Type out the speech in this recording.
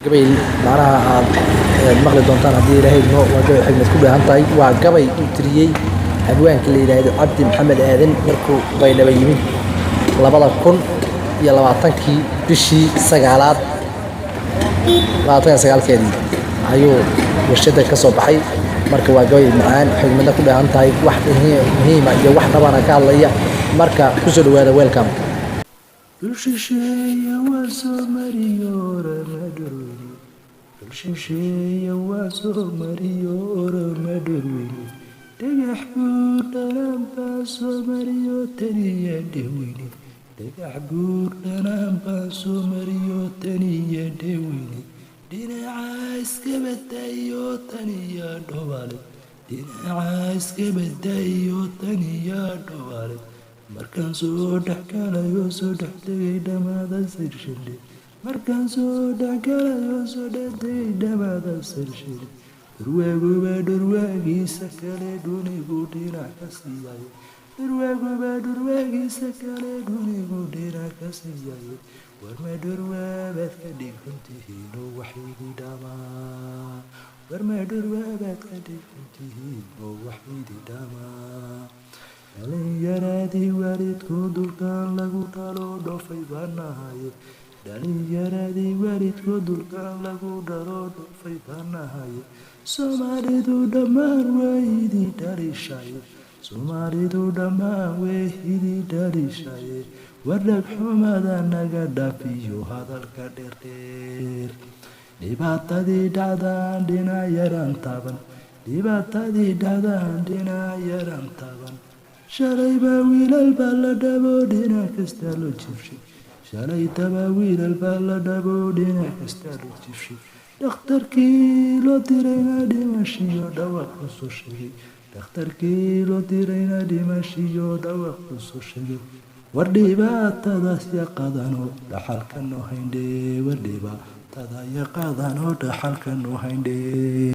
قبل معناها مقلد دونتان هدي إلهي إنه وقبل حكمة كلها هنتاي وقبل تريي أبوان كل إلهي عبد محمد آذن مركو بين بيمين لبلا كن يلا وعطنكي بشي سجالات وعطينا سجال كذي أيوه والشدة كسب حي مركو وقبل معان حكمة كلها هنتاي واحد هي ما يا واحد طبعا كالله مركا كسر وهذا ويلكم بالشيشة وسمريور مدروي بالشيشة وسمريور مدروي تجحبور تنام بسمريو تنيا دويني تجحبور تنام بسمريو تنيا دويني دينا عايز كبتايو تنيا دوالي دينا عايز كبتايو تنيا دوالي markaan soo dhaxgalayo soo dhaxtagay dhamaada sirshile markaan soo dhaxgalayo soo dhaxtagay dhamaada sirshile durwaaguba durwaagiisa kale dhunigu dhinac ka siiyayo durwaaguba durwaagiisa kale dhunigu dhinac ka siiyayo warma durwaabaad ka dhigantihiino waxidii dhamaa warma durwaabaad ka dhigantihiino waxidii dhamaa dhalinyaradii waalidku dulkaan lagu dhalo dhoofay baan nahaye dhalinyaradii waalidku dulkaan lagu dhalo dhoofay baan nahaye soomaalidu dhammaan weydii dhalishaye soomaalidu dhammaan weydii dhalishaye wardhag xumada naga dhaafiyo hadalka dheerdheer dhibaatadii dhacdaan dhinac yaran taban dhibaatadii dhacdaan dhinac yaran taban shalay baa wiilal baa la dhabo dhinac kasta loo jibshay shalay tabaa wiilal baa la dhabo dhinac kasta loo jibshay dhakhtarkii loo dirayna dhimashiyo dhawaaq ku soo sheegay dhakhtarkii loo dirayna dhimashiyo dhawaaq ku soo sheegay war dhibaatadaas yaqaadanoo dhaxalka noo hayndhee war dhibaatadaas yaqaadanoo dhaxalka noo hayndhee